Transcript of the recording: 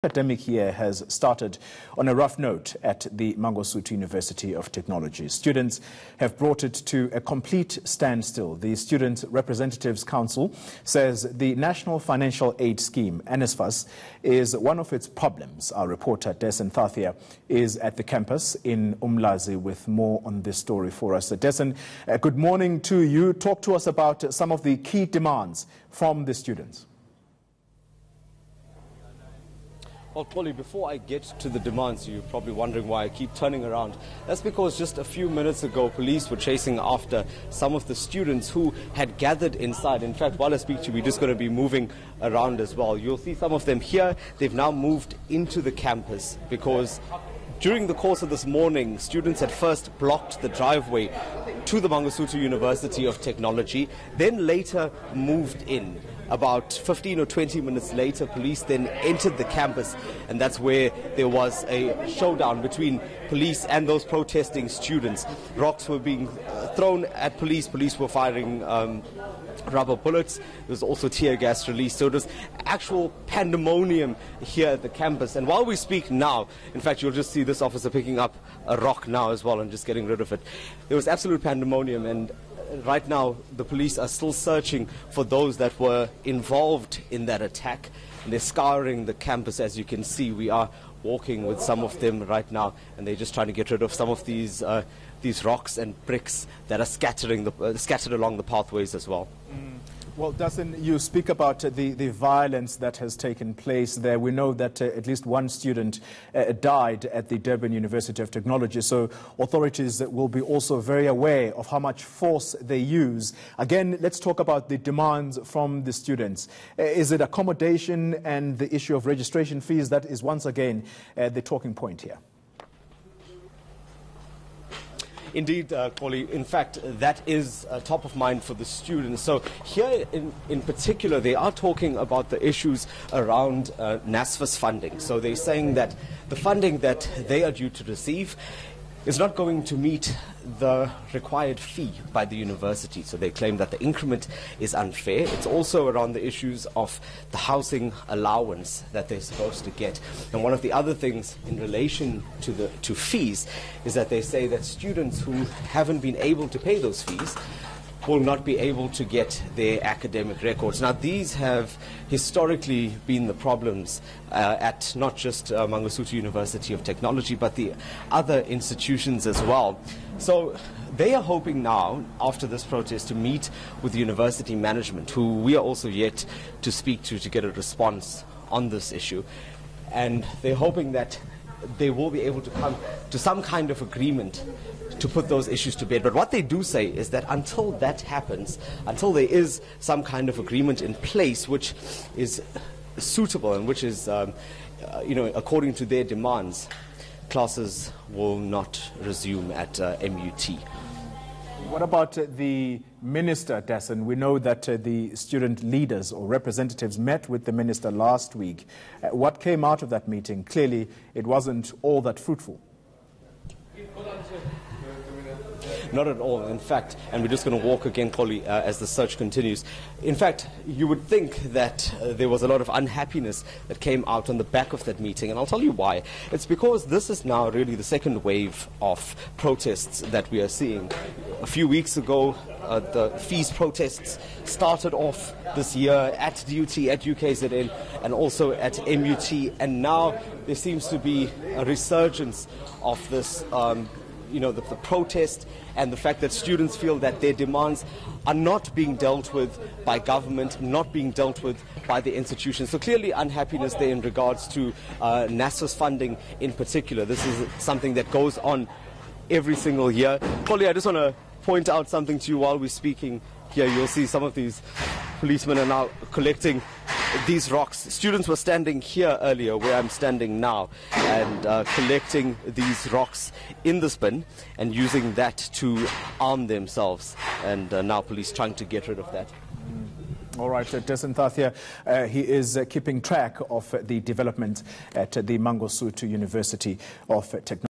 Academic year has started on a rough note at the Mangosuthu University of Technology. Students have brought it to a complete standstill. The Student Representatives Council says the National Financial Aid Scheme, NFSAS, is one of its problems. Our reporter, Dasen Thathiah, is at the campus in Umlazi with more on this story for us. Dasen, good morning to you. Talk to us about some of the key demands from the students. Well, Polly, before I get to the demands, you're probably wondering why I keep turning around. That's because just a few minutes ago, police were chasing after some of the students who had gathered inside. In fact, while I speak to you, we're just going to be moving around as well. You'll see some of them here. They've now moved into the campus because during the course of this morning, students had first blocked the driveway to the Mangosuthu University of Technology, then later moved in. About 15 or 20 minutes later, police then entered the campus, and that's where there was a showdown between police and those protesting students. Rocks were being thrown at police. Police were firing rubber bullets. There was also tear gas released. So it was actual pandemonium here at the campus. And while we speak now, in fact, you'll just see this officer picking up a rock now as well and just getting rid of it. There was absolute pandemonium, and right now the police are still searching for those that were involved in that attack. And they're scouring the campus. As you can see, we are walking with some of them right now, and they're just trying to get rid of some of these rocks and bricks that are scattered along the pathways as well. Well, Dasen, you speak about the violence that has taken place there. We know that at least one student died at the Durban University of Technology, so authorities will be also very aware of how much force they use. Again, let's talk about the demands from the students. Is it accommodation and the issue of registration fees that is once again the talking point here? Indeed, Koli. In fact, that is top of mind for the students. So here in particular, they are talking about the issues around NFSAS funding. So they're saying that the funding that they are due to receive is not going to meet the required fee by the university. So they claim that the increment is unfair. It's also around the issues of the housing allowance that they're supposed to get. And one of the other things in relation to fees is that they say that students who haven't been able to pay those fees will not be able to get their academic records. Now, these have historically been the problems at not just Mangosuthu University of Technology, but the other institutions as well. So they are hoping now, after this protest, to meet with university management, who we are also yet to speak to get a response on this issue. And they're hoping that they will be able to come to some kind of agreement to put those issues to bed. But what they do say is that until that happens, until there is some kind of agreement in place which is suitable and which is, according to their demands, classes will not resume at MUT. What about the minister, Dasen? We know that the student leaders or representatives met with the minister last week. What came out of that meeting? Clearly, it wasn't all that fruitful. Not at all, in fact, and we're just going to walk again, Polly, as the search continues. In fact, you would think that there was a lot of unhappiness that came out on the back of that meeting, and I'll tell you why. It's because this is now really the second wave of protests that we are seeing. A few weeks ago, the fees protests started off this year at DUT, at UKZN, and also at MUT, and now there seems to be a resurgence of this the protest and the fact that students feel that their demands are not being dealt with by government, not being dealt with by the institutions. So clearly unhappiness there in regards to NFSAS funding in particular. This is something that goes on every single year. Polly, I just want to point out something to you while we're speaking here. You'll see some of these policemen are now collecting these rocks. Students were standing here earlier where I'm standing now and collecting these rocks in this bin and using that to arm themselves, and now police trying to get rid of that. All right, Dasen Thathiah, he is keeping track of the development at the Mangosuthu University of Technology.